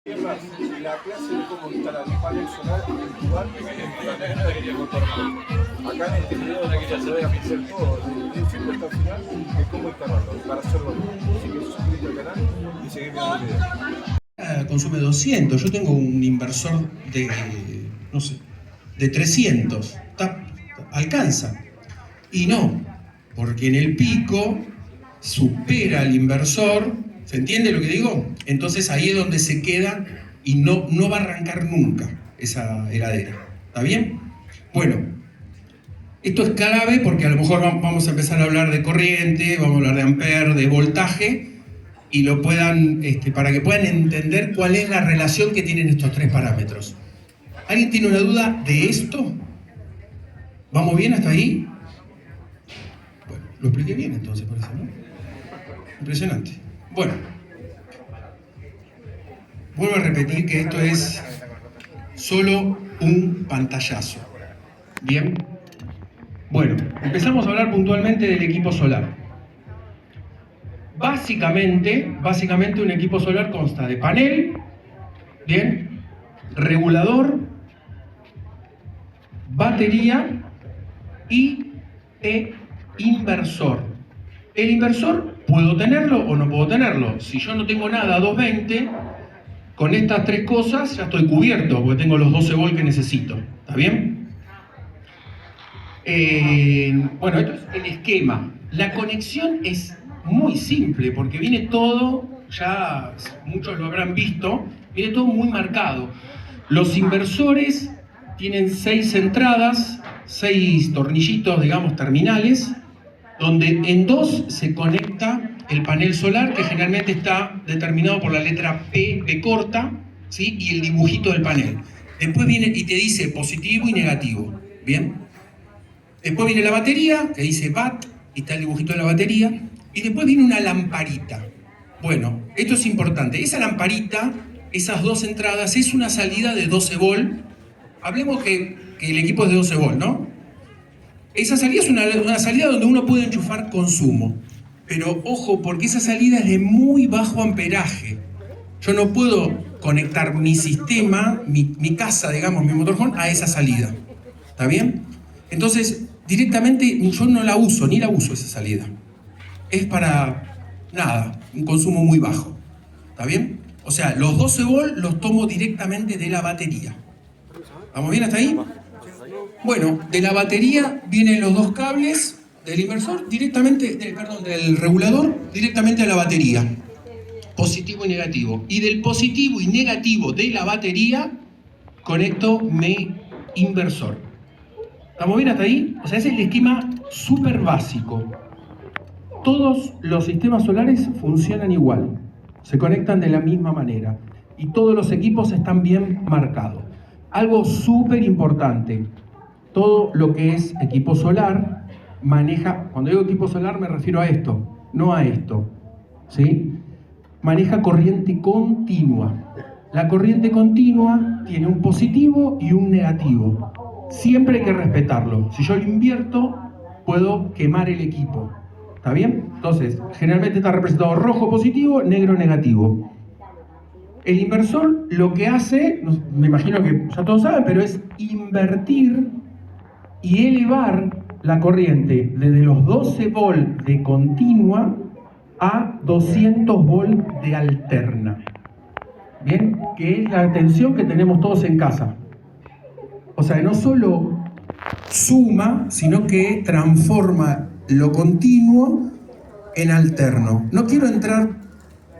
Es más, la clase de cómo instalar un panel solar individual en la terreno de motorhome. Acá en este video se voy a hacer todo, desde el principio hasta el final, de cómo instalarlo, para hacerlo bien. Así que suscríbete al canal y seguir viendo el video. Consume 200, yo tengo un inversor de, no sé, de 300, alcanza. Y no, porque en el pico supera al inversor, ¿se entiende lo que digo? Entonces ahí es donde se queda y no va a arrancar nunca esa heladera, ¿está bien? Bueno, esto es clave porque a lo mejor vamos a empezar a hablar de corriente, vamos a hablar de ampere, de voltaje, y lo puedan, para que puedan entender cuál es la relación que tienen estos tres parámetros. ¿Alguien tiene una duda de esto? ¿Vamos bien hasta ahí? Bueno, lo expliqué bien entonces, parece, ¿no? Impresionante. Bueno, vuelvo a repetir que esto es solo un pantallazo. ¿Bien? Bueno, empezamos a hablar puntualmente del equipo solar. Básicamente un equipo solar consta de panel, ¿bien? Regulador, batería y inversor. El inversor, ¿puedo tenerlo o no puedo tenerlo? Si yo no tengo nada a 220, con estas tres cosas ya estoy cubierto, porque tengo los 12 volts que necesito. ¿Está bien? Bueno, esto es el esquema. La conexión es muy simple, porque viene todo, ya muchos lo habrán visto, viene todo muy marcado. Los inversores tienen 6 entradas, 6 tornillitos, digamos, terminales, donde en 2 se conecta el panel solar, que generalmente está determinado por la letra P de corta, ¿sí? Y el dibujito del panel. Después viene y te dice positivo y negativo, ¿bien? Después viene la batería, que dice BAT, y está el dibujito de la batería. Y después viene una lamparita. Bueno, esto es importante. Esa lamparita, esas 2 entradas, es una salida de 12 volt. Hablemos que el equipo es de 12 volt, ¿no? Esa salida es una salida donde uno puede enchufar consumo. Pero ojo, porque esa salida es de muy bajo amperaje. Yo no puedo conectar mi sistema, mi casa, digamos, mi motorhome, a esa salida. ¿Está bien? Entonces, directamente yo no la uso, ni la uso esa salida. Es para, nada, un consumo muy bajo. ¿Está bien? O sea, los 12 volt los tomo directamente de la batería. ¿Vamos bien hasta ahí? Bueno, de la batería vienen los 2 cables del inversor directamente, del regulador directamente a la batería. Positivo y negativo. Y del positivo y negativo de la batería conecto mi inversor. ¿Estamos bien hasta ahí? O sea, ese es el esquema súper básico. Todos los sistemas solares funcionan igual, se conectan de la misma manera y todos los equipos están bien marcados. Algo súper importante, todo lo que es equipo solar maneja, cuando digo equipo solar me refiero a esto, no a esto, ¿sí? Maneja corriente continua. La corriente continua tiene un positivo y un negativo. Siempre hay que respetarlo. Si yo lo invierto, puedo quemar el equipo. ¿Está bien? Entonces, generalmente está representado rojo positivo, negro negativo. El inversor lo que hace, me imagino que ya todos saben, pero es invertir y elevar la corriente desde los 12 volt de continua a 200 volt de alterna. ¿Bien? Que es la tensión que tenemos todos en casa. O sea, no solo suma, sino que transforma lo continuo en alterno. No quiero entrar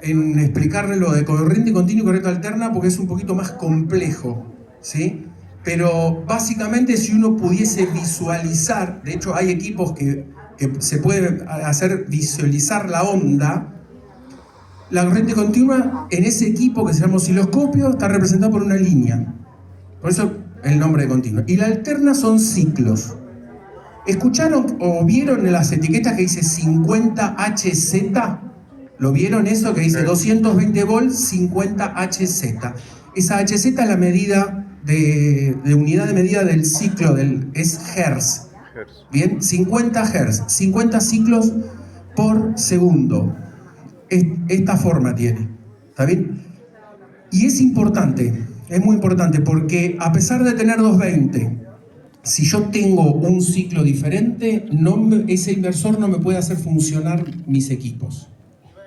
en explicarle lo de corriente continua y corriente alterna porque es un poquito más complejo, ¿sí? Pero básicamente si uno pudiese visualizar, de hecho hay equipos que se puede hacer visualizar la onda, la corriente continua en ese equipo que se llama osciloscopio está representado por una línea. Por eso el nombre de continua. Y la alterna son ciclos. ¿Escucharon o vieron en las etiquetas que dice 50 Hz? ¿Lo vieron eso que dice 220 volts, 50 Hz? Esa Hz es la medida de unidad de medida del ciclo, es Hertz. Bien, 50 Hz, 50 ciclos por segundo. Esta forma tiene, ¿está bien? Y es importante, es muy importante, porque a pesar de tener 220, si yo tengo un ciclo diferente, ese inversor no me puede hacer funcionar mis equipos.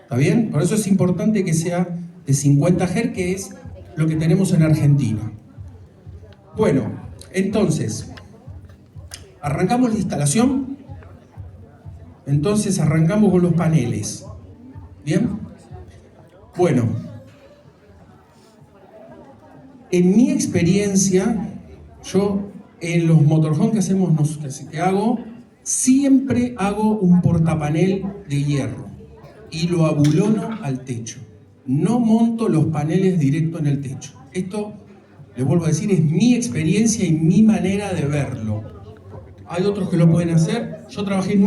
¿Está bien? Por eso es importante que sea de 50 Hz, que es lo que tenemos en Argentina. Bueno, entonces, arrancamos la instalación. Entonces arrancamos con los paneles. ¿Bien? Bueno, en mi experiencia, yo en los motorhome que hago, siempre hago un portapanel de hierro y lo abulono al techo. No monto los paneles directo en el techo. Esto, les vuelvo a decir, es mi experiencia y mi manera de verlo. Hay otros que lo pueden hacer. Yo trabajé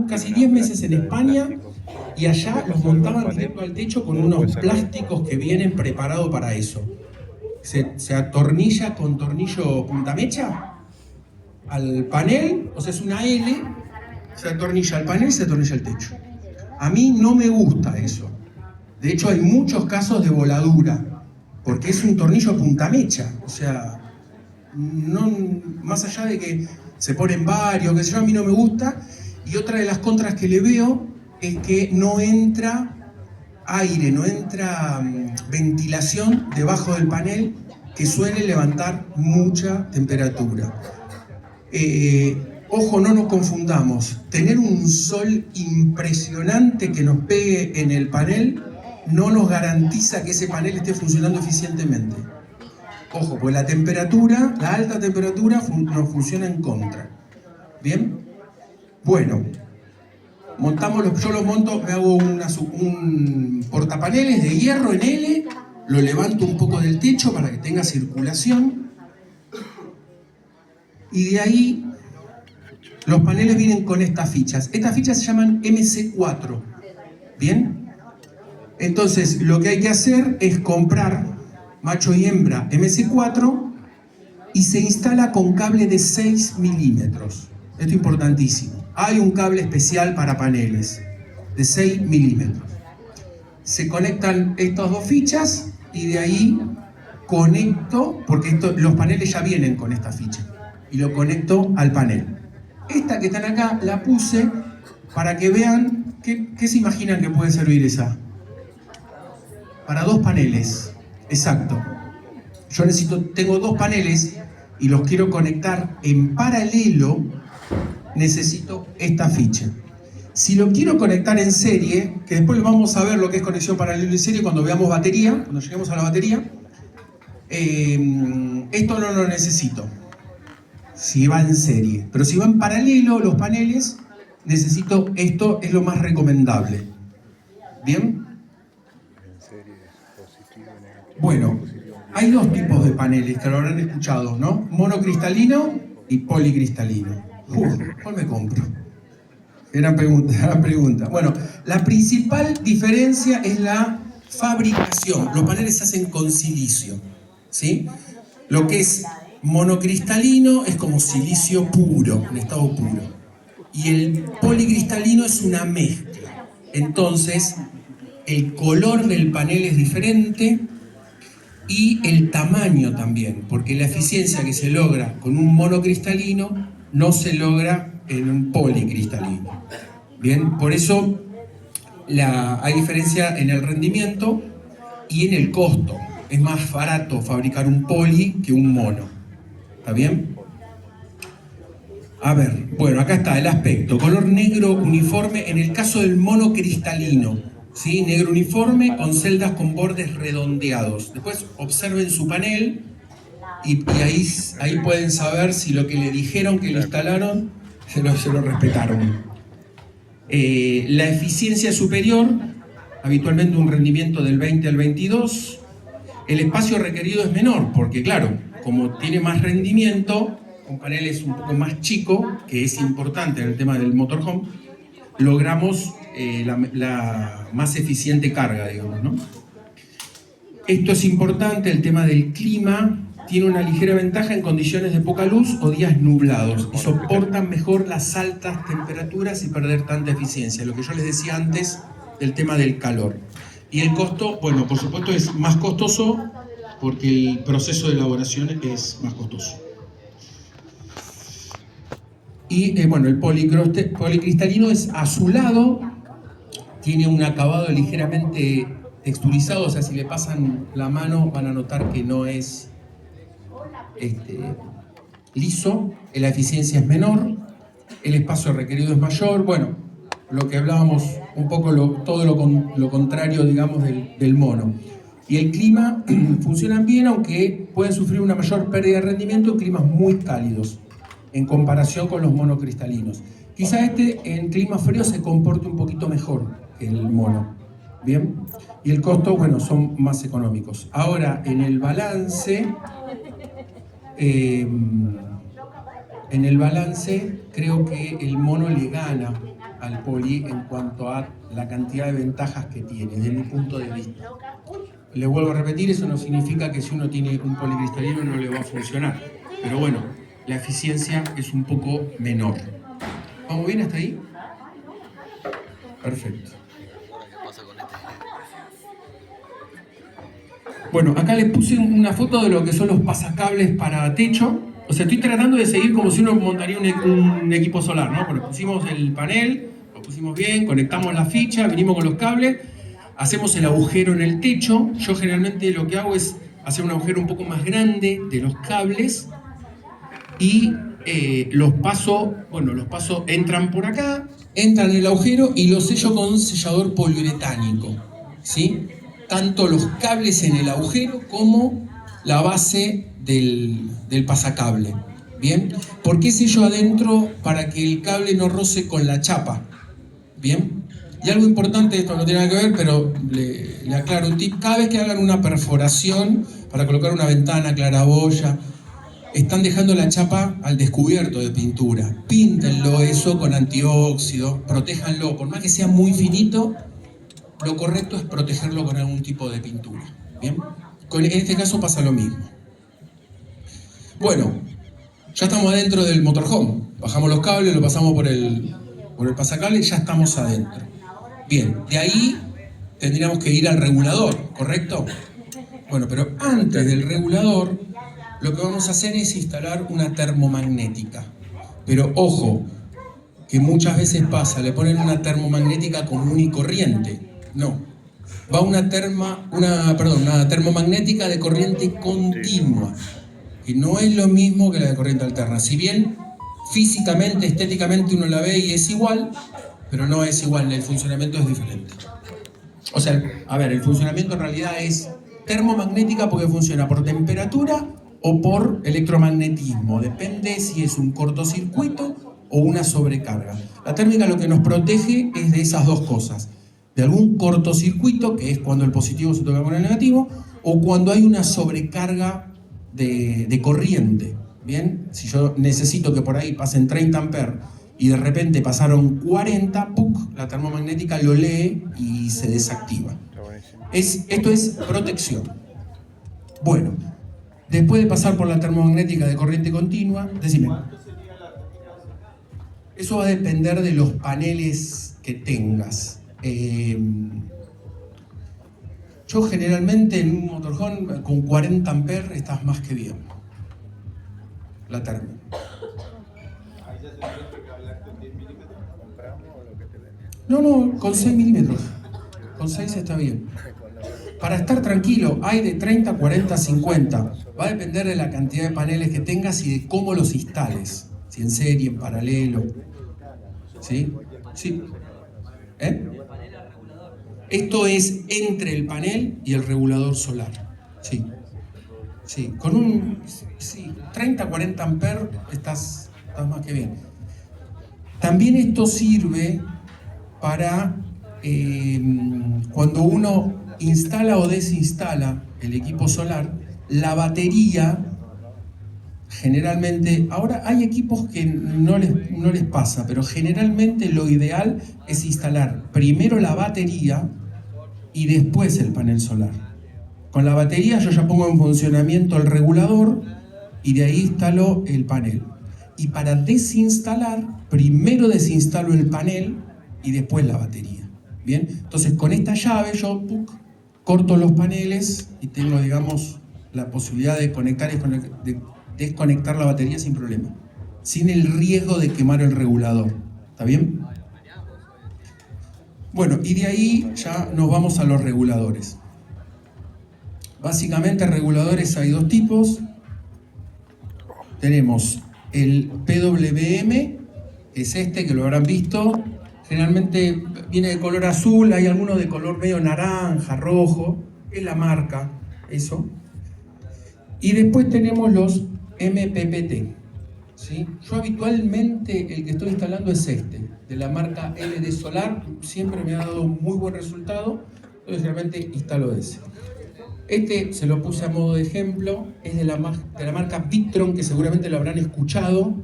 casi 10 meses en España y allá los montaban directo al techo con unos plásticos que vienen preparados para eso. Se atornilla con tornillo puntamecha al panel, o sea, es una L, se atornilla al panel y se atornilla al techo. A mí no me gusta eso. De hecho, hay muchos casos de voladura, porque es un tornillo puntamecha. O sea, no, más allá de que se ponen varios, que sé yo, a mí no me gusta. Y otra de las contras que le veo es que no entra aire, no entra ventilación debajo del panel, que suele levantar mucha temperatura. Ojo, no nos confundamos. Tener un sol impresionante que nos pegue en el panel no nos garantiza que ese panel esté funcionando eficientemente. Ojo, pues la temperatura, la alta temperatura nos funciona en contra. ¿Bien? Bueno, yo lo monto, me hago un portapaneles de hierro en L, lo levanto un poco del techo para que tenga circulación. Y de ahí, los paneles vienen con estas fichas. Estas fichas se llaman MC4. ¿Bien? Entonces, lo que hay que hacer es comprar macho y hembra MC4 y se instala con cable de 6 milímetros. Esto es importantísimo. Hay un cable especial para paneles de 6 milímetros. Se conectan estas dos fichas y de ahí conecto, porque los paneles ya vienen con esta ficha, y lo conecto al panel. Esta que están acá la puse para que vean qué se imaginan que puede servir esa. Para 2 paneles, exacto. Yo tengo 2 paneles y los quiero conectar en paralelo, necesito esta ficha. Si lo quiero conectar en serie, que después vamos a ver lo que es conexión paralelo en serie cuando veamos batería, cuando lleguemos a la batería, esto no lo necesito, si va en serie. Pero si va en paralelo los paneles, necesito esto, es lo más recomendable. ¿Bien? Bueno, hay 2 tipos de paneles que lo habrán escuchado, ¿no? Monocristalino y policristalino. ¿Cuál me compro? Gran pregunta. Bueno, la principal diferencia es la fabricación. Los paneles se hacen con silicio, ¿sí? Lo que es monocristalino es como silicio puro, en estado puro. Y el policristalino es una mezcla. Entonces, el color del panel es diferente y el tamaño también, porque la eficiencia que se logra con un monocristalino no se logra en un policristalino. Bien, por eso hay diferencia en el rendimiento y en el costo. Es más barato fabricar un poli que un mono. ¿Está bien? A ver, bueno, acá está el aspecto. Color negro uniforme en el caso del monocristalino. ¿Sí? Negro uniforme con celdas con bordes redondeados. Después observen su panel y ahí pueden saber si lo que le dijeron que le instalaron se lo respetaron. La eficiencia superior, habitualmente un rendimiento del 20 al 22. El espacio requerido es menor, porque claro, como tiene más rendimiento, con paneles un poco más chicos, que es importante en el tema del motorhome, logramos la más eficiente carga, digamos, ¿no? Esto es importante, el tema del clima. Tiene una ligera ventaja en condiciones de poca luz o días nublados y soportan mejor las altas temperaturas y perder tanta eficiencia, lo que yo les decía antes del tema del calor. Y el costo, bueno, por supuesto es más costoso porque el proceso de elaboración es más costoso. Y bueno, el policristalino es azulado, tiene un acabado ligeramente texturizado, o sea, si le pasan la mano van a notar que no es liso, la eficiencia es menor, el espacio requerido es mayor, bueno, lo que hablábamos un poco, todo lo contrario, digamos, del mono. Y el clima funcionan bien, aunque pueden sufrir una mayor pérdida de rendimiento en climas muy cálidos, en comparación con los monocristalinos. Quizá en clima frío se comporte un poquito mejor que el mono, ¿bien? Y el costo, bueno, son más económicos. Ahora, en el balance, creo que el mono le gana al poli en cuanto a la cantidad de ventajas que tiene, desde mi punto de vista. Le vuelvo a repetir, eso no significa que si uno tiene un policristalino no le va a funcionar. Pero bueno, la eficiencia es un poco menor. ¿Vamos bien hasta ahí? Perfecto. Bueno, acá les puse una foto de lo que son los pasacables para techo. O sea, estoy tratando de seguir como si uno montaría un equipo solar, ¿no? Bueno, pusimos el panel, lo pusimos bien, conectamos la ficha, venimos con los cables, hacemos el agujero en el techo. Yo generalmente lo que hago es hacer un agujero un poco más grande de los cables y los paso, entran por acá, entran en el agujero y los sello con sellador poliuretánico, ¿sí? Tanto los cables en el agujero como la base del pasacable, ¿bien? ¿Por qué sello adentro? Para que el cable no roce con la chapa, ¿bien? Y algo importante, esto no tiene nada que ver, pero le aclaro un tip. Cada vez que hagan una perforación para colocar una ventana, claraboya, están dejando la chapa al descubierto de pintura. Píntenlo eso con antióxido, protéjanlo. Por más que sea muy finito, lo correcto es protegerlo con algún tipo de pintura, ¿bien? En este caso pasa lo mismo. Bueno, ya estamos adentro del motorhome. Bajamos los cables, lo pasamos por el pasacable y ya estamos adentro. Bien, de ahí tendríamos que ir al regulador, ¿correcto? Bueno, pero antes del regulador, lo que vamos a hacer es instalar una termomagnética. Pero ojo, que muchas veces pasa, le ponen una termomagnética común y corriente. No, va una termomagnética de corriente continua, que no es lo mismo que la de corriente alterna. Si bien físicamente, estéticamente uno la ve y es igual, pero no es igual, el funcionamiento es diferente. O sea, a ver, el funcionamiento en realidad es termomagnética porque funciona por temperatura o por electromagnetismo. Depende si es un cortocircuito o una sobrecarga. La térmica lo que nos protege es de esas dos cosas. De algún cortocircuito, que es cuando el positivo se toca con el negativo, o cuando hay una sobrecarga de corriente. ¿Bien? Si yo necesito que por ahí pasen 30 amperes y de repente pasaron 40, ¡puc!, la termomagnética lo lee y se desactiva. Esto es protección. Bueno, después de pasar por la termomagnética de corriente continua, decime. Eso va a depender de los paneles que tengas. Yo generalmente en un motorhome con 40 amperes estás más que bien. La termo. No, con 6 milímetros. Con 6 está bien. Para estar tranquilo, hay de 30, 40, 50. Va a depender de la cantidad de paneles que tengas y de cómo los instales. Si en serie, en paralelo. ¿Sí? Sí. Esto es entre el panel y el regulador solar. Sí. Sí. Con 30, 40 amperes estás más que bien. También esto sirve para cuando uno instala o desinstala el equipo solar, la batería generalmente, ahora hay equipos que no les pasa, pero generalmente lo ideal es instalar primero la batería y después el panel solar. Con la batería yo ya pongo en funcionamiento el regulador y de ahí instalo el panel. Y para desinstalar, primero desinstalo el panel y después la batería. ¿Bien? Entonces con esta llave yo corto los paneles y tengo, digamos, la posibilidad de conectar y de desconectar la batería sin problema, sin el riesgo de quemar el regulador. ¿Está bien? Bueno, y de ahí ya nos vamos a los reguladores. Básicamente, reguladores hay dos tipos. Tenemos el PWM, que es este, que lo habrán visto. Generalmente viene de color azul, hay algunos de color medio naranja, rojo. Es la marca, eso. Y después tenemos los MPPT. ¿Sí? Yo habitualmente el que estoy instalando es este, de la marca LD Solar. Siempre me ha dado muy buen resultado, entonces realmente instalo ese. Este se lo puse a modo de ejemplo, es de la marca Victron, que seguramente lo habrán escuchado.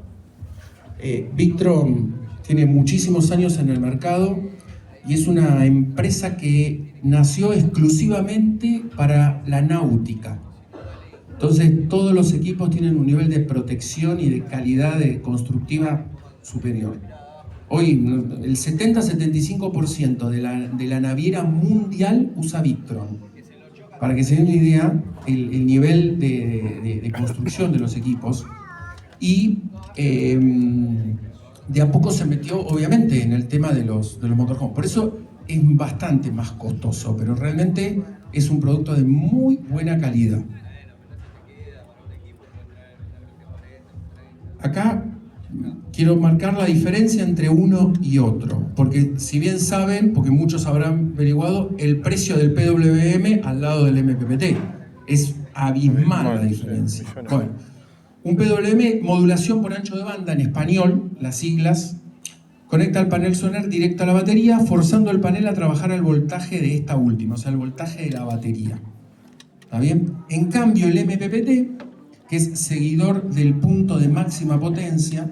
Victron tiene muchísimos años en el mercado y es una empresa que nació exclusivamente para la náutica. Entonces todos los equipos tienen un nivel de protección y de calidad constructiva superior. Hoy el 70-75% de la naviera mundial usa Victron. Para que se den una idea, el nivel de construcción de los equipos. Y de a poco se metió, obviamente, en el tema de los motorhomes. Por eso es bastante más costoso, pero realmente es un producto de muy buena calidad. Acá quiero marcar la diferencia entre uno y otro, porque si bien saben, porque muchos habrán averiguado, el precio del PWM al lado del MPPT es abismal la diferencia. Bueno, un PWM, modulación por ancho de banda en español, las siglas, conecta el panel solar directo a la batería, forzando el panel a trabajar al voltaje de esta última, o sea, el voltaje de la batería. ¿Está bien? En cambio, el MPPT, que es seguidor del punto de máxima potencia,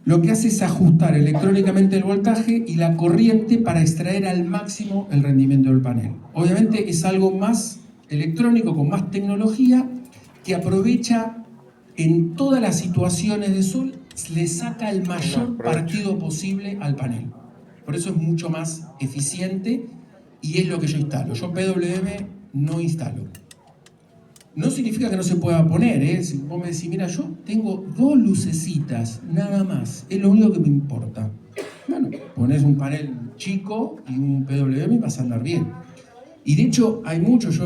lo que hace es ajustar electrónicamente el voltaje y la corriente para extraer al máximo el rendimiento del panel. Obviamente es algo más electrónico, con más tecnología, que aprovecha en todas las situaciones de sol, le saca el mayor partido posible al panel. Por eso es mucho más eficiente y es lo que yo instalo. Yo PWM no instalo. No significa que no se pueda poner, ¿eh? Si vos me decís, mira, yo tengo 2 lucecitas, nada más, es lo único que me importa. Bueno, ponés un panel chico y un PWM y vas a andar bien. Y de hecho, hay muchos,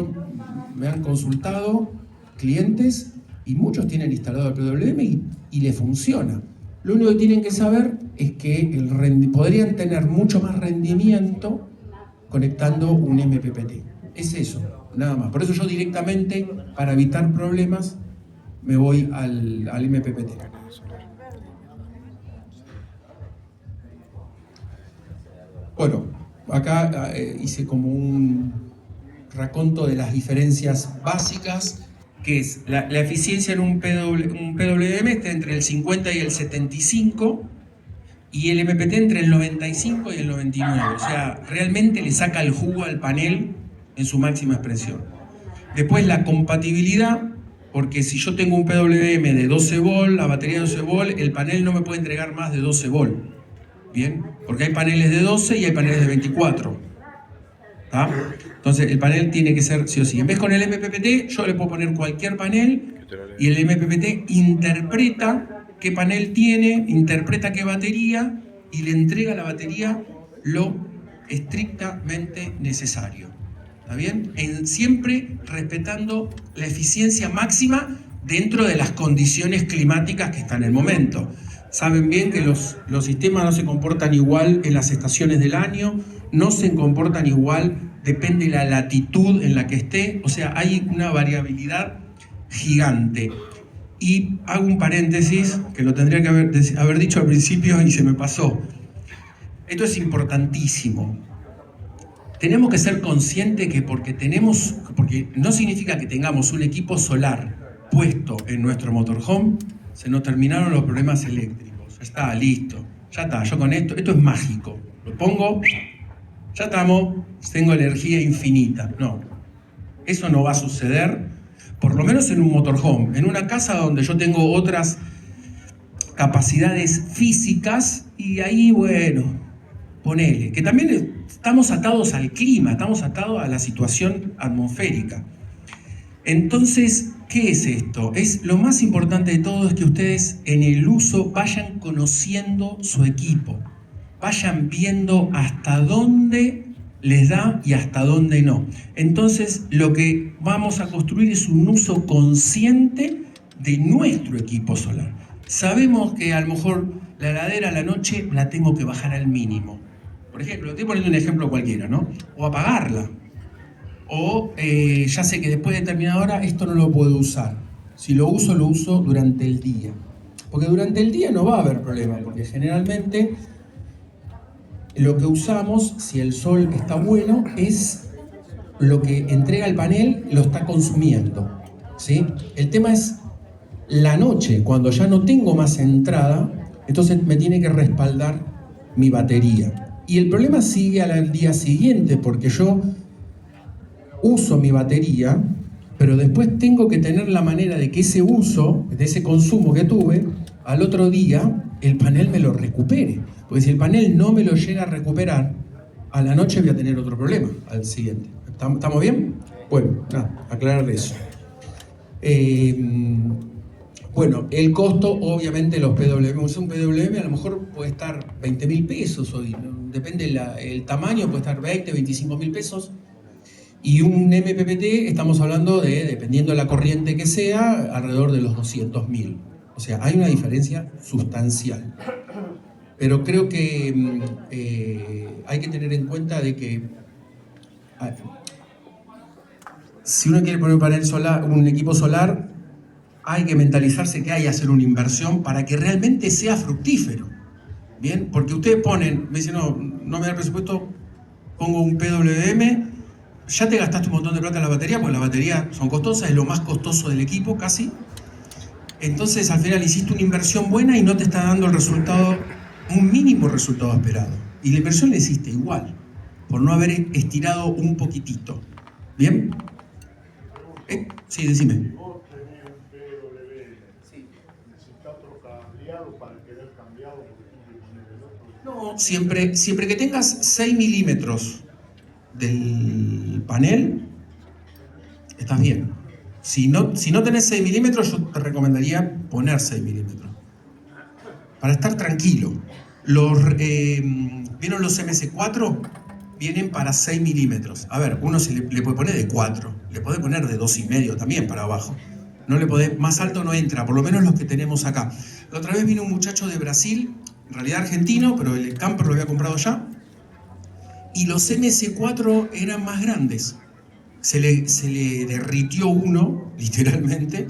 me han consultado clientes y muchos tienen instalado el PWM y les funciona. Lo único que tienen que saber es que podrían tener mucho más rendimiento conectando un MPPT. Es eso, nada más. Por eso yo directamente, para evitar problemas, me voy al MPPT. Bueno, acá hice como un raconto de las diferencias básicas, que es la eficiencia en un PWM está entre el 50 y el 75, y el MPT entre el 95 y el 99. O sea, realmente le saca el jugo al panel en su máxima expresión. Después la compatibilidad, porque si yo tengo un PWM de 12 volt, la batería de 12 volt, el panel no me puede entregar más de 12 volt. ¿Bien? Porque hay paneles de 12 y hay paneles de 24. ¿Tá? Entonces el panel tiene que ser sí o sí. En vez con el MPPT, yo le puedo poner cualquier panel y el MPPT interpreta qué panel tiene, interpreta qué batería y le entrega a la batería lo estrictamente necesario. ¿Está bien? Siempre respetando la eficiencia máxima dentro de las condiciones climáticas que están en el momento. Saben bien que los sistemas no se comportan igual en las estaciones del año, no se comportan igual, depende de la latitud en la que esté, o sea, hay una variabilidad gigante. Y hago un paréntesis, que lo tendría que haber dicho al principio y se me pasó. Esto es importantísimo. Tenemos que ser conscientes que porque no significa que tengamos un equipo solar puesto en nuestro motorhome, se nos terminaron los problemas eléctricos. Ya está, listo. Ya está, yo con esto es mágico. Lo pongo, ya estamos, tengo energía infinita. No, eso no va a suceder, por lo menos en un motorhome. En una casa donde yo tengo otras capacidades físicas y ahí, bueno, ponele. Que también estamos atados al clima, estamos atados a la situación atmosférica. Entonces, ¿qué es esto? Lo más importante de todo es que ustedes en el uso vayan conociendo su equipo, vayan viendo hasta dónde les da y hasta dónde no. Entonces, lo que vamos a construir es un uso consciente de nuestro equipo solar. Sabemos que a lo mejor la heladera a la noche la tengo que bajar al mínimo. Por ejemplo, estoy poniendo un ejemplo cualquiera, ¿no? O apagarla. O ya sé que después de determinada hora esto no lo puedo usar. Si lo uso durante el día. Porque durante el día no va a haber problema, porque generalmente lo que usamos, si el sol está bueno, es lo que entrega el panel, lo está consumiendo, ¿sí? El tema es la noche, cuando ya no tengo más entrada, entonces me tiene que respaldar mi batería. Y el problema sigue al día siguiente, porque yo uso mi batería, pero después tengo que tener la manera de que ese uso, de ese consumo que tuve, al otro día el panel me lo recupere. Porque si el panel no me lo llega a recuperar, a la noche voy a tener otro problema al siguiente. ¿Estamos bien? Bueno, nada, aclarar eso. Bueno, el costo, obviamente los PWM, un PWM a lo mejor puede estar 20.000 pesos hoy, ¿no? Depende el tamaño, puede estar 20, 25.000 pesos. Y un MPPT estamos hablando de, dependiendo de la corriente que sea, alrededor de los 200.000. O sea, hay una diferencia sustancial. Pero creo que hay que tener en cuenta de que si uno quiere poner un panel solar, un equipo solar, hay que mentalizarse que hay que hacer una inversión para que realmente sea fructífero. Bien, porque ustedes ponen, me dicen, no me da el presupuesto, pongo un PWM, ya te gastaste un montón de plata en la batería, porque las baterías son costosas, es lo más costoso del equipo casi. Entonces al final hiciste una inversión buena y no te está dando el resultado, un mínimo resultado esperado. Y la inversión la hiciste igual, por no haber estirado un poquitito. ¿Bien? Sí, decime. No, siempre que tengas 6 milímetros del panel, estás bien. Si no tenés 6 milímetros, yo te recomendaría poner 6 milímetros. Para estar tranquilo. ¿Vieron los MS4? Vienen para 6 milímetros. A ver, uno le puede poner de 4, le puede poner de 2,5 también para abajo. No le podés, más alto no entra, por lo menos los que tenemos acá. La otra vez vino un muchacho de Brasil, en realidad argentino, pero el camper lo había comprado ya. Y los MS4 eran más grandes. Se le derritió uno, literalmente,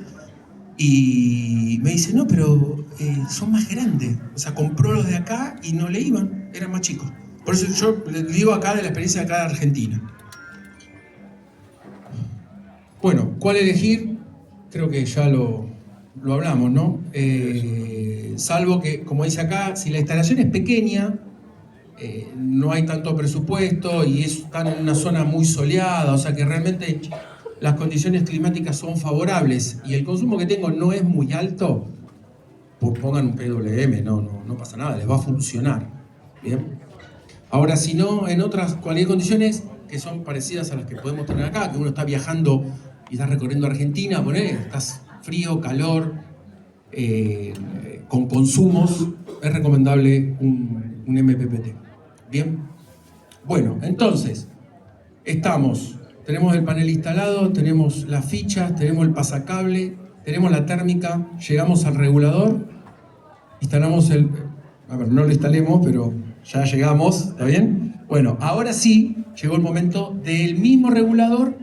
y me dice, no, pero son más grandes. O sea, compró los de acá y no le iban, eran más chicos. Por eso yo le digo acá de la experiencia de acá de Argentina. Bueno, ¿cuál elegir? Creo que ya lo hablamos, ¿no? Salvo que, como dice acá, si la instalación es pequeña, no hay tanto presupuesto y está en una zona muy soleada, o sea que realmente las condiciones climáticas son favorables y el consumo que tengo no es muy alto, pues pongan un PWM, no pasa nada, les va a funcionar. ¿Bien? Ahora, si no, en otras cualquier condiciones que son parecidas a las que podemos tener acá, que uno está viajando y está recorriendo Argentina, estás frío, calor, con consumos, es recomendable un MPPT. Bien, bueno, entonces tenemos el panel instalado, tenemos las fichas, tenemos el pasacable, tenemos la térmica, llegamos al regulador, instalamos no lo instalemos, pero ya llegamos, ¿está bien? Bueno, ahora sí, llegó el momento del mismo regulador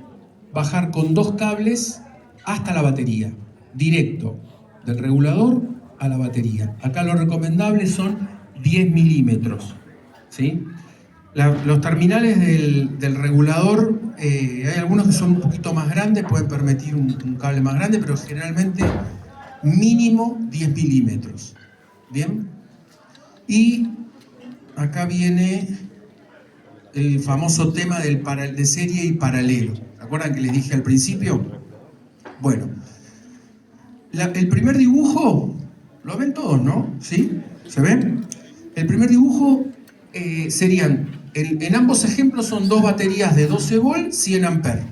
bajar con 2 cables hasta la batería, directo, del regulador a la batería. Acá lo recomendable son 10 milímetros. ¿Sí? Los terminales del regulador, hay algunos que son un poquito más grandes, pueden permitir un cable más grande, pero generalmente mínimo 10 milímetros. ¿Bien? Y acá viene el famoso tema de serie y paralelo. ¿Se acuerdan que les dije al principio? Bueno, el primer dibujo, lo ven todos, ¿no? ¿Sí? ¿Se ven? El primer dibujo serían, en ambos ejemplos son 2 baterías de 12 volt, 100 amperes,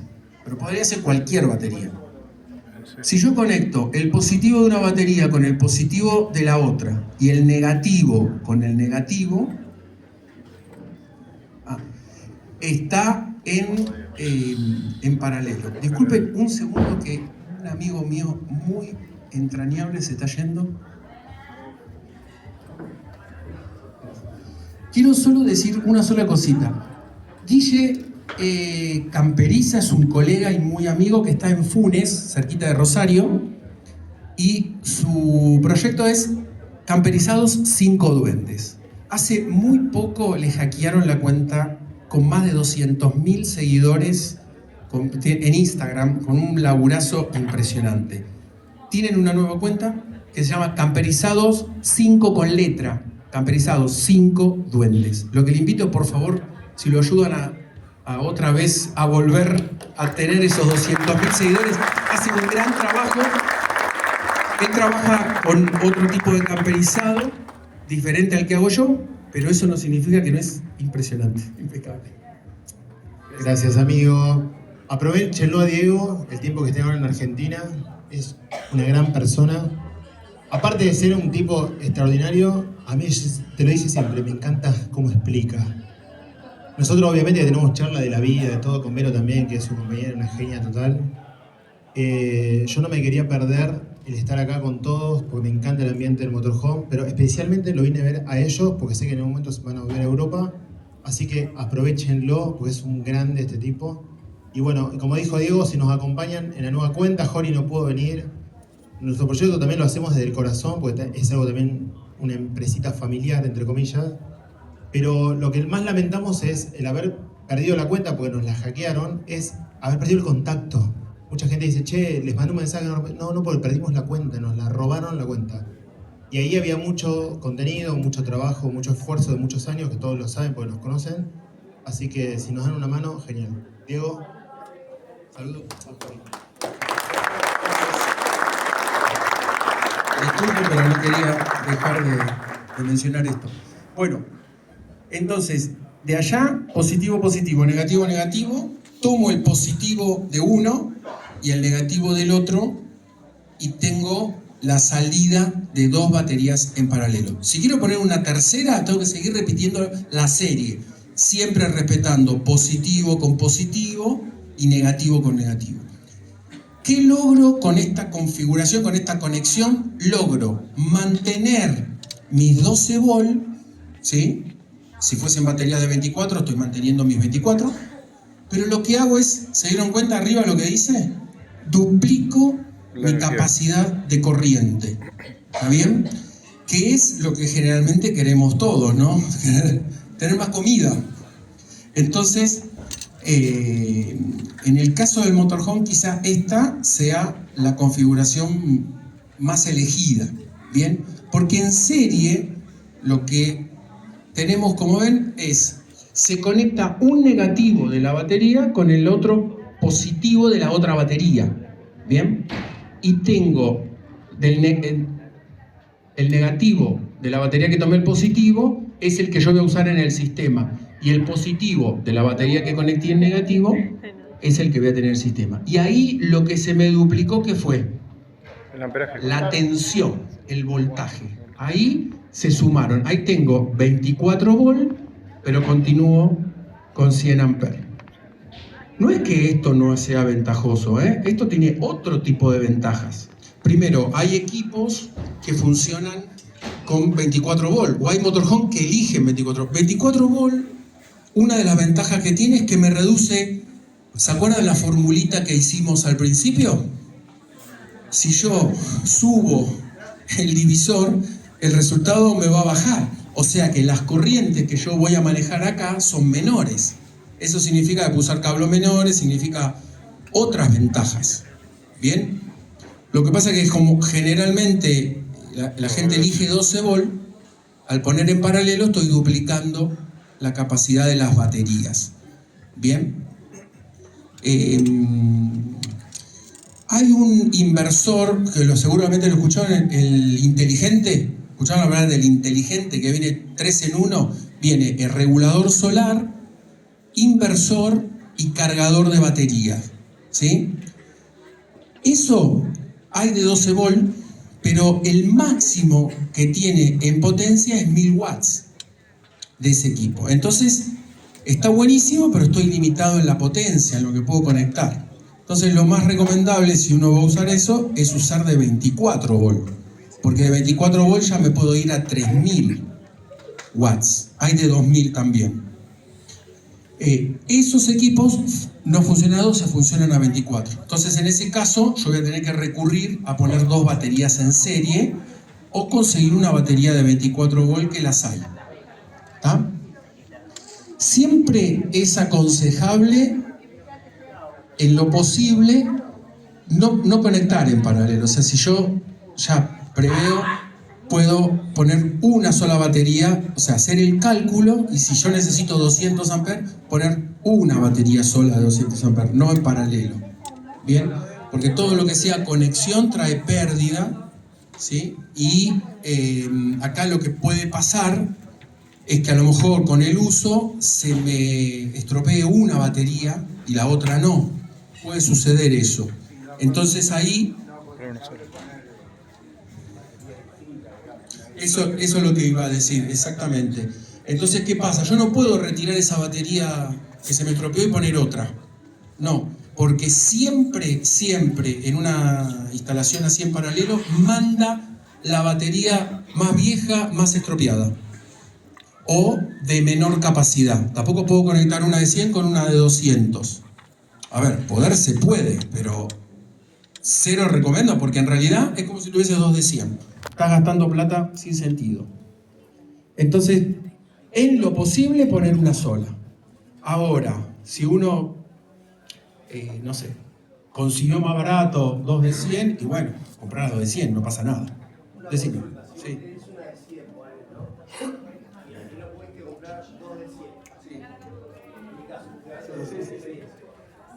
pero podría ser cualquier batería, Si yo conecto el positivo de una batería con el positivo de la otra y el negativo con el negativo, está en paralelo. Disculpen un segundo que un amigo mío muy entrañable se está yendo. Quiero solo decir una sola cosita. Guille Camperiza es un colega y muy amigo que está en Funes, cerquita de Rosario, y su proyecto es Camperizados 5 Duendes. Hace muy poco le hackearon la cuenta con más de 200.000 seguidores en Instagram, con un laburazo impresionante. Tienen una nueva cuenta que se llama Camperizados 5 con letra, Camperizados 5 Duendes. Lo que le invito, por favor, si lo ayudan a otra vez a volver a tener esos 200.000 seguidores, hace un gran trabajo. Él trabaja con otro tipo de camperizado, diferente al que hago yo, pero eso no significa que no es impresionante, impecable. Gracias, amigo. Aprovechenlo a Diego, el tiempo que esté ahora en Argentina. Es una gran persona. Aparte de ser un tipo extraordinario, a mí, te lo dice siempre, me encanta cómo explica. Nosotros obviamente tenemos charla de la vida, de todo, con Vero también, que es su compañera, una genia total. Yo no me quería perder el estar acá con todos, porque me encanta el ambiente del motorhome, pero especialmente lo vine a ver a ellos, porque sé que en algún momento se van a volver a Europa, así que aprovechenlo, porque es un grande este tipo. Y bueno, como dijo Diego, si nos acompañan en la nueva cuenta, Jori no pudo venir. Nuestro proyecto también lo hacemos desde el corazón, porque es algo también, una empresita familiar, entre comillas. Pero lo que más lamentamos es el haber perdido la cuenta, porque nos la hackearon, es haber perdido el contacto. Mucha gente dice, che, les mando un mensaje. No, porque perdimos la cuenta, nos la robaron la cuenta. Y ahí había mucho contenido, mucho trabajo, mucho esfuerzo de muchos años, que todos lo saben porque nos conocen. Así que si nos dan una mano, genial. Diego. Saludos. Disculpe, pero no quería dejar de mencionar esto. Bueno, entonces, de allá, positivo, positivo, negativo, negativo, tomo el positivo de uno y el negativo del otro y tengo la salida de dos baterías en paralelo. Si quiero poner una tercera, tengo que seguir repitiendo la serie, siempre respetando positivo con positivo y negativo con negativo. ¿Qué logro con esta configuración, con esta conexión? Logro mantener mis 12 volt, ¿sí? Si fuesen baterías de 24, estoy manteniendo mis 24, pero lo que hago es, ¿se dieron cuenta arriba lo que dice? Duplico mi capacidad de corriente, ¿está bien? Que es lo que generalmente queremos todos, ¿no? Tener más comida. Entonces, en el caso del motorhome, quizá esta sea la configuración más elegida, ¿bien? Porque en serie, lo que tenemos, como ven, se conecta un negativo de la batería con el otro positivo de la otra batería, ¿bien? Y tengo el negativo de la batería que tomé el positivo, es el que yo voy a usar en el sistema. Y el positivo de la batería que conecté en negativo es el que voy a tener en el sistema. Y ahí lo que se me duplicó, ¿qué fue? El amperaje. La tensión, el voltaje. Ahí se sumaron. Ahí tengo 24 volt, pero continúo con 100 amperes. No es que esto no sea ventajoso, ¿eh? Esto tiene otro tipo de ventajas. Primero, hay equipos que funcionan con 24 volt, o hay motorhome que eligen 24 volt. 24 volt, una de las ventajas que tiene es que me reduce. ¿Se acuerdan la formulita que hicimos al principio? Si yo subo el divisor, el resultado me va a bajar. O sea que las corrientes que yo voy a manejar acá son menores. Eso significa que puedo usar cablos menores, significa otras ventajas. ¿Bien? Lo que pasa es que como generalmente la gente elige 12 volt, al poner en paralelo estoy duplicando la capacidad de las baterías. ¿Bien? Hay un inversor, que seguramente lo escucharon, el inteligente. ¿Escucharon hablar del inteligente que viene 3 en 1? Viene el regulador solar, inversor y cargador de baterías, ¿sí? Eso hay de 12 volt, pero el máximo que tiene en potencia es 1000 watts de ese equipo. Entonces, está buenísimo, pero estoy limitado en la potencia, en lo que puedo conectar. Entonces, lo más recomendable, si uno va a usar eso, es usar de 24 volt. Porque de 24 volt ya me puedo ir a 3000 watts. Hay de 2000 también. Esos equipos no funcionan a 12, funcionan a 24. Entonces, en ese caso, yo voy a tener que recurrir a poner 2 baterías en serie o conseguir una batería de 24 volt que las hay. ¿Está? Siempre es aconsejable, en lo posible, no conectar en paralelo. O sea, si yo ya preveo, puedo poner una sola batería, o sea, hacer el cálculo, y si yo necesito 200 amperes, poner una batería sola de 200 amperes, no en paralelo. ¿Bien? Porque todo lo que sea conexión trae pérdida, ¿sí? Y acá lo que puede pasar es que a lo mejor con el uso se me estropee una batería y la otra no. Puede suceder eso. Entonces ahí, eso es lo que iba a decir, exactamente. Entonces, ¿qué pasa? Yo no puedo retirar esa batería que se me estropeó y poner otra. No, porque siempre en una instalación así en paralelo, manda la batería más vieja, más estropeada. O de menor capacidad. Tampoco puedo conectar una de 100 con una de 200. A ver, poder se puede, pero cero recomiendo, porque en realidad es como si tuviese 2 de 100. Estás gastando plata sin sentido. Entonces, en lo posible poner una sola. Ahora, si uno, no sé, consiguió más barato 2 de 100, y bueno, comprar 2 de 100, no pasa nada. Decime. Sí.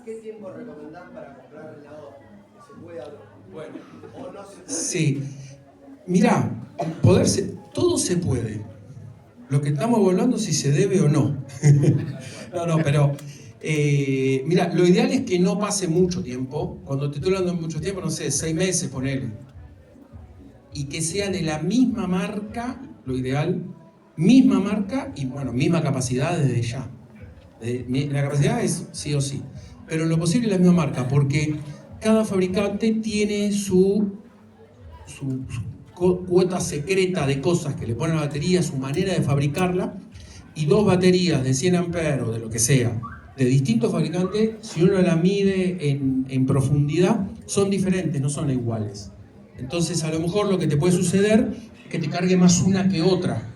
¿Qué tiempo recomendás para comprar la otra? ¿Que se pueda Bueno, o no se puede? sí. Mirá, todo se puede. Lo que estamos evaluando es si se debe o no. No, pero mira, lo ideal es que no pase mucho tiempo. Cuando te estoy hablando de mucho tiempo, no sé, 6 meses, ponele. Y que sea de la misma marca, lo ideal, misma marca y bueno, misma capacidad desde ya. La capacidad es sí o sí, pero en lo posible la misma marca, porque cada fabricante tiene su cuota secreta de cosas que le ponen a la batería, su manera de fabricarla, y 2 baterías de 100 amperes o de lo que sea, de distintos fabricantes, si uno la mide en profundidad, son diferentes, no son iguales. Entonces, a lo mejor lo que te puede suceder es que te cargue más una que otra.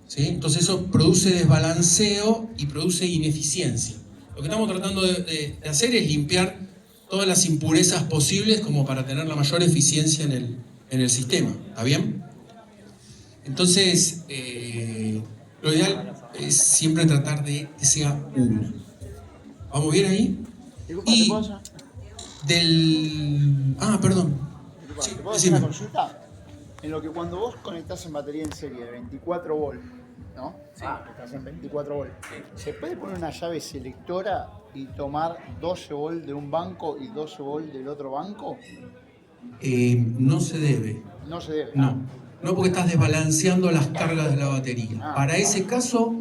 ¿Sí? Entonces eso produce desbalanceo y produce ineficiencia. Lo que estamos tratando de hacer es limpiar todas las impurezas posibles como para tener la mayor eficiencia en el sistema. ¿Está bien? Entonces, lo ideal es siempre tratar de que sea una. ¿Vamos bien ahí? Y del... Ah, perdón. Sí, ¿Te puedo hacer una decime. consulta? En lo que cuando vos conectás en batería en serie de 24 volt, ¿no? Sí. Estás en 24 volt. ¿Se puede poner una llave selectora y tomar 12 volt de un banco y 12 volt del otro banco? No se debe. No se debe. No, no porque estás desbalanceando las cargas de la batería. Para ese caso,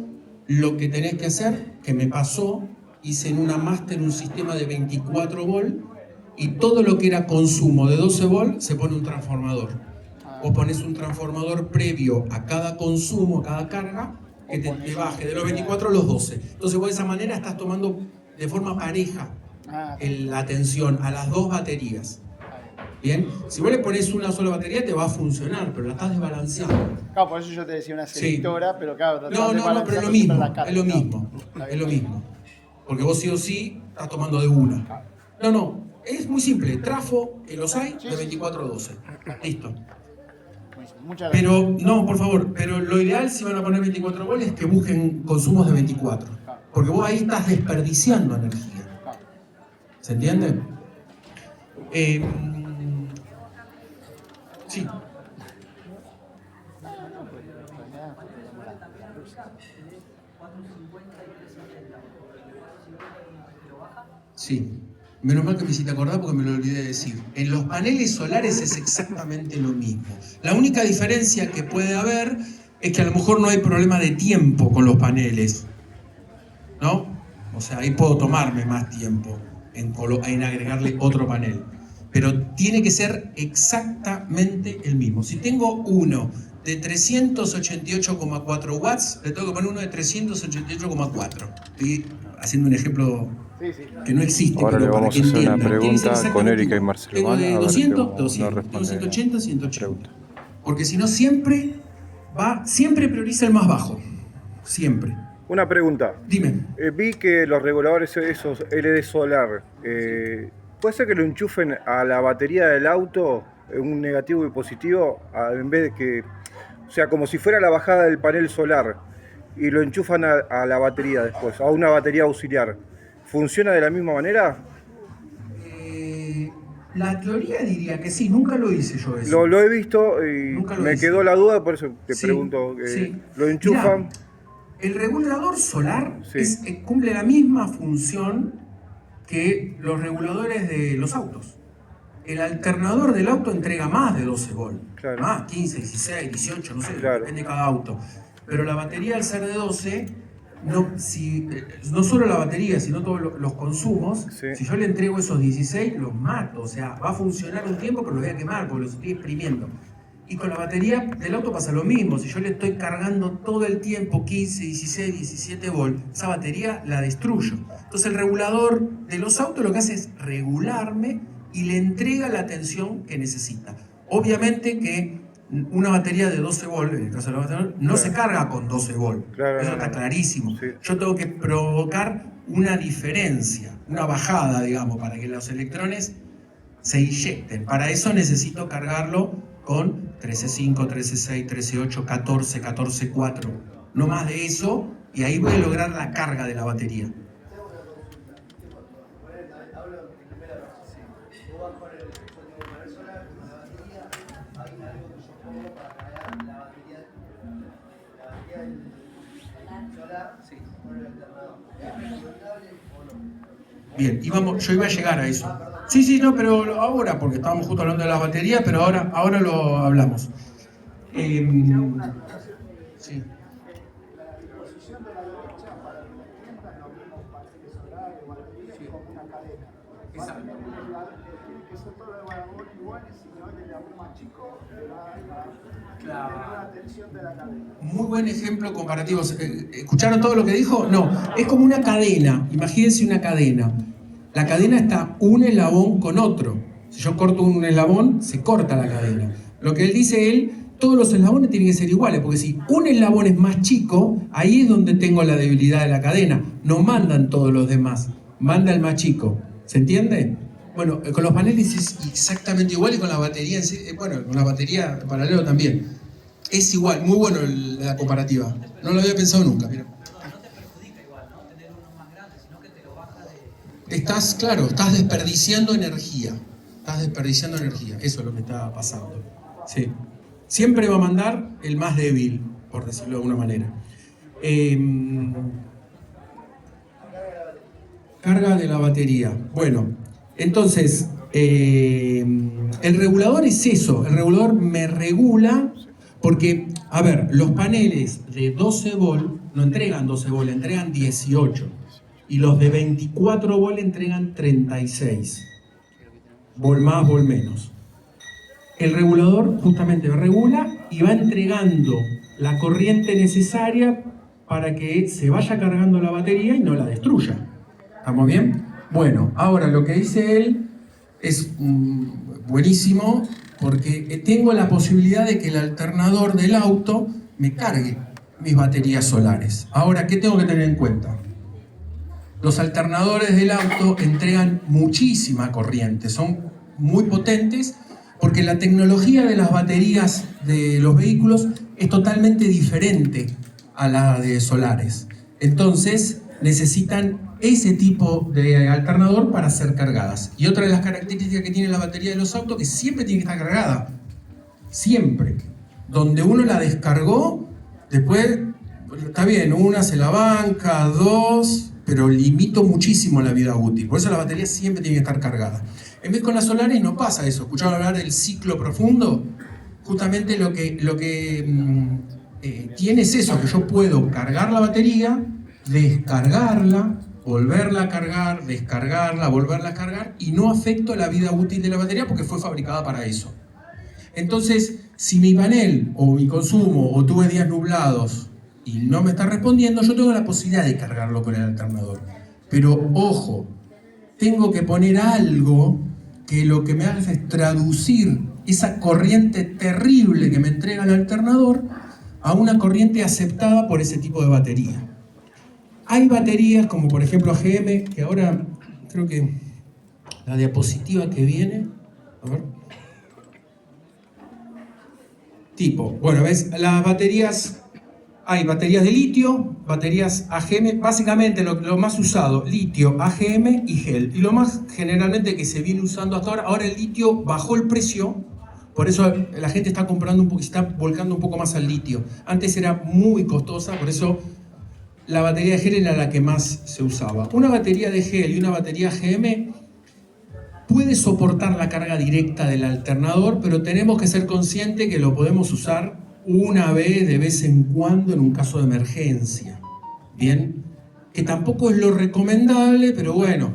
lo que tenés que hacer, que me pasó, hice en una máster un sistema de 24 volt y todo lo que era consumo de 12 volt se pone un transformador. Vos pones un transformador previo a cada consumo, a cada carga, que te baje de los 24 a los 12. Entonces vos de esa manera estás tomando de forma pareja la tensión a las 2 baterías. Bien, si vos le pones una sola batería te va a funcionar, pero la estás desbalanceando. Claro, por eso yo te decía una selectora, Sí. pero claro, No, pero es lo mismo, es lo mismo. Porque vos sí o sí estás tomando de una. No, es muy simple, trafo, que los hay, de 24 a 12. Listo. Muchas gracias. Pero, no, por favor, pero lo ideal si van a poner 24 volt es que busquen consumos de 24. Porque vos ahí estás desperdiciando energía. ¿Se entiende? Sí. Sí. Menos mal que me hiciste acordar porque me lo olvidé de decir. En los paneles solares es exactamente lo mismo. La única diferencia que puede haber es que a lo mejor no hay problema de tiempo con los paneles, ¿no? O sea, ahí puedo tomarme más tiempo en agregarle otro panel. Pero tiene que ser exactamente el mismo. Si tengo uno de 388,4 watts, le tengo que poner uno de 388,4. Estoy haciendo un ejemplo que no existe, Ahora pero le para vamos que a hacer una entiendan. Tiene que ser pregunta con exactamente Erika y igual. Marcelo Tengo de Van, a ver 200, cómo nos 200. Tengo responde 180, 180. pregunta. Porque si no, siempre prioriza el más bajo. Siempre. Una pregunta. Dime. Vi que los reguladores esos LED solar, ¿puede ser que lo enchufen a la batería del auto, un negativo y positivo, en vez de que, o sea, como si fuera la bajada del panel solar y lo enchufan a la batería después, a una batería auxiliar? ¿Funciona de la misma manera? La teoría diría que sí, nunca lo hice yo eso. Lo he visto y Nunca lo me hice. quedó la duda, por eso te Sí, pregunto. sí. ¿Lo enchufan? Mirá, el regulador solar Sí. cumple la misma función que los reguladores de los autos. El alternador del auto entrega más de 12 volt. Claro. Más, 15, 16, 18, no sé, Claro. depende de cada auto. Pero la batería al ser de 12, no solo la batería, sino todos los consumos, Sí. si yo le entrego esos 16, los mato. O sea, va a funcionar un tiempo, pero los voy a quemar porque los estoy exprimiendo. Y con la batería del auto pasa lo mismo. Si yo le estoy cargando todo el tiempo 15, 16, 17 volt, esa batería la destruyo. Entonces el regulador de los autos lo que hace es regularme y le entrega la tensión que necesita. Obviamente que una batería de 12 volt, en el caso de la batería, no se carga con 12 volt. Claro, Eso no, está no. clarísimo. Sí. Yo tengo que provocar una diferencia, una bajada, digamos, para que los electrones se inyecten. Para eso necesito cargarlo con 13.5, 13.6, 13.8, 14, 14.4. No más de eso, y ahí voy a lograr la carga de la batería. Bien, yo iba a llegar a eso. Sí, no, pero ahora, porque estábamos justo hablando de las baterías, pero ahora lo hablamos. Sí. Muy buen ejemplo comparativo. ¿Escucharon todo lo que dijo? No, es como una cadena. Imagínense una cadena. La cadena está un eslabón con otro. Si yo corto un eslabón, se corta la cadena. Lo que él dice, todos los eslabones tienen que ser iguales, porque si un eslabón es más chico, ahí es donde tengo la debilidad de la cadena. No mandan todos los demás, manda el más chico. ¿Se entiende? Bueno, con los paneles es exactamente igual y con la batería, con la batería en paralelo también. Es igual, muy bueno la comparativa. No lo había pensado nunca. Mira. No te perjudica igual, ¿no? Tener uno más grande, sino que te lo baja de... Estás desperdiciando energía. Eso es lo que está pasando. Sí. Siempre va a mandar el más débil, por decirlo de alguna manera. Carga de la batería. Bueno, entonces, el regulador es eso. El regulador me regula porque, a ver, los paneles de 12 volt no entregan 12 volt, entregan 18. Y los de 24 volt entregan 36. Volt más, volt menos. El regulador justamente regula y va entregando la corriente necesaria para que se vaya cargando la batería y no la destruya. ¿Estamos bien? Bueno, ahora lo que dice él es buenísimo porque tengo la posibilidad de que el alternador del auto me cargue mis baterías solares. Ahora, ¿qué tengo que tener en cuenta? Los alternadores del auto entregan muchísima corriente, son muy potentes porque la tecnología de las baterías de los vehículos es totalmente diferente a la de solares. Entonces necesitan ese tipo de alternador para ser cargadas. Y otra de las características que tiene la batería de los autos es que siempre tiene que estar cargada. Siempre. Donde uno la descargó, después, está bien, una se la banca, dos, pero limito muchísimo la vida útil. Por eso la batería siempre tiene que estar cargada. En vez con las solares no pasa eso. ¿Escucharon hablar del ciclo profundo? Justamente lo que tiene es eso, que yo puedo cargar la batería, descargarla, volverla a cargar, descargarla, volverla a cargar, y no afecto la vida útil de la batería porque fue fabricada para eso. Entonces, si mi panel o mi consumo o tuve días nublados y no me está respondiendo, yo tengo la posibilidad de cargarlo con el alternador. Pero ojo, tengo que poner algo que lo que me hace es traducir esa corriente terrible que me entrega el alternador a una corriente aceptada por ese tipo de batería. Hay baterías como por ejemplo AGM, que ahora creo que la diapositiva que viene, a ver. Tipo, bueno, ves, las baterías, hay baterías de litio, baterías AGM, básicamente lo más usado, litio, AGM y gel. Y lo más generalmente que se viene usando hasta ahora el litio bajó el precio, por eso la gente está comprando un poco, está volcando un poco más al litio. Antes era muy costosa, por eso la batería de gel era la que más se usaba. Una batería de gel y una batería AGM puede soportar la carga directa del alternador, pero tenemos que ser conscientes que lo podemos usar una vez, de vez en cuando, en un caso de emergencia. Bien, que tampoco es lo recomendable, pero bueno,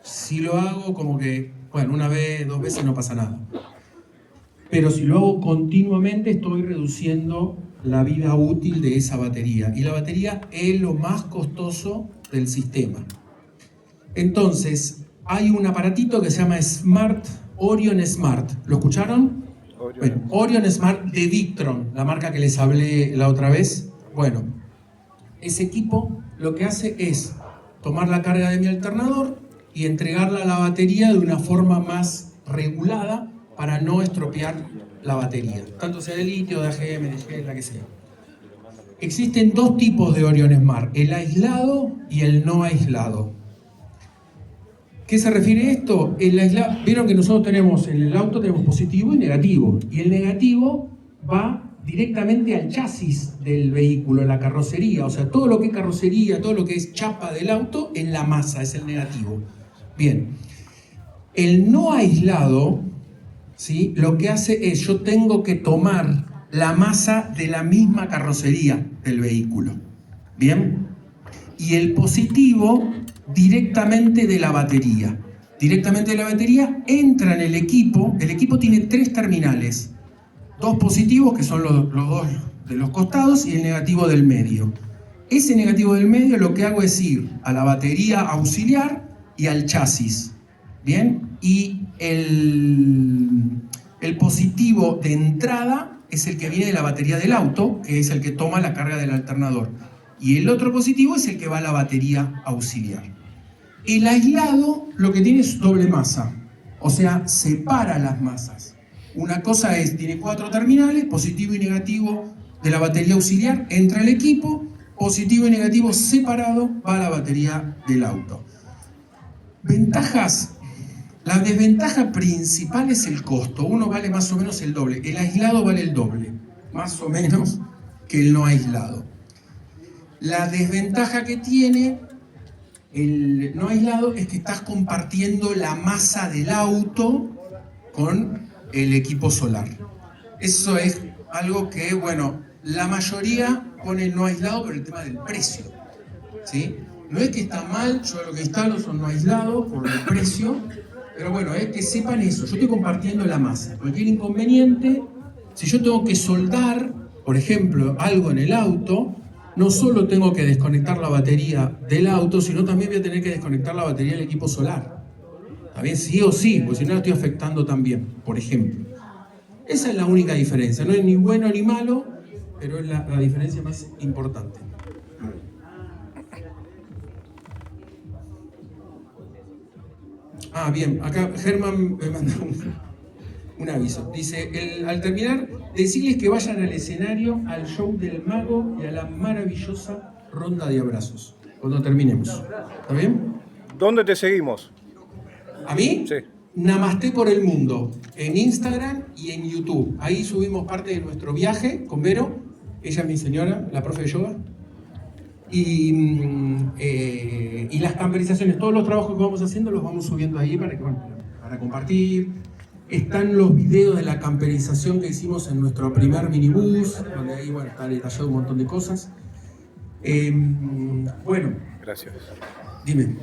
si lo hago como que, bueno, una vez, 2 veces no pasa nada. Pero si lo hago continuamente, estoy reduciendo la vida útil de esa batería. Y la batería es lo más costoso del sistema. Entonces, hay un aparatito que se llama Orion Smart. ¿Lo escucharon? Bueno, Orion Smart de Victron, la marca que les hablé la otra vez. Bueno, ese equipo lo que hace es tomar la carga de mi alternador y entregarla a la batería de una forma más regulada para no estropear la batería, tanto sea de litio, de AGM, de gel, la que sea. Existen 2 tipos de Orion Smart, el aislado y el no aislado. ¿Qué se refiere a esto? El aislado, vieron que nosotros tenemos en el auto tenemos positivo y negativo, y el negativo va directamente al chasis del vehículo, en la carrocería, o sea, todo lo que es carrocería, todo lo que es chapa del auto, en la masa es el negativo. Bien, el no aislado, ¿sí? Lo que hace es, yo tengo que tomar la masa de la misma carrocería del vehículo, ¿bien? Y el positivo directamente de la batería. Directamente de la batería entra en el equipo tiene 3 terminales, 2 positivos que son los 2 de los costados y el negativo del medio. Ese negativo del medio lo que hago es ir a la batería auxiliar y al chasis, ¿bien? Y el positivo de entrada es el que viene de la batería del auto, que es el que toma la carga del alternador. Y el otro positivo es el que va a la batería auxiliar. El aislado lo que tiene es doble masa, o sea, separa las masas. Una cosa es, tiene 4 terminales, positivo y negativo de la batería auxiliar, entra el equipo, positivo y negativo separado, va a la batería del auto. Ventajas. La desventaja principal es el costo. Uno vale más o menos el doble. El aislado vale el doble, más o menos, que el no aislado. La desventaja que tiene el no aislado es que estás compartiendo la masa del auto con el equipo solar. Eso es algo que, bueno, la mayoría pone el no aislado por el tema del precio, ¿sí? No es que está mal, yo lo que instalo son no aislados por el precio, pero bueno, es que sepan eso, yo estoy compartiendo la masa. Cualquier inconveniente, si yo tengo que soldar, por ejemplo, algo en el auto, no solo tengo que desconectar la batería del auto, sino también voy a tener que desconectar la batería del equipo solar. ¿Está bien? Sí o sí, porque si no la estoy afectando también, por ejemplo. Esa es la única diferencia, no es ni bueno ni malo, pero es la diferencia más importante. Ah, bien, acá Germán me manda un aviso. Dice, al terminar, decirles que vayan al escenario, al show del mago y a la maravillosa ronda de abrazos, cuando terminemos. ¿Está bien? ¿Dónde te seguimos? ¿A mí? Sí. Namaste por el mundo, en Instagram y en YouTube. Ahí subimos parte de nuestro viaje con Vero, ella es mi señora, la profe de yoga. Y las camperizaciones, todos los trabajos que vamos haciendo los vamos subiendo ahí para, que, bueno, para compartir. Están los videos de la camperización que hicimos en nuestro primer minibús, donde ahí bueno, está detallado un montón de cosas. Bueno, Gracias. dime.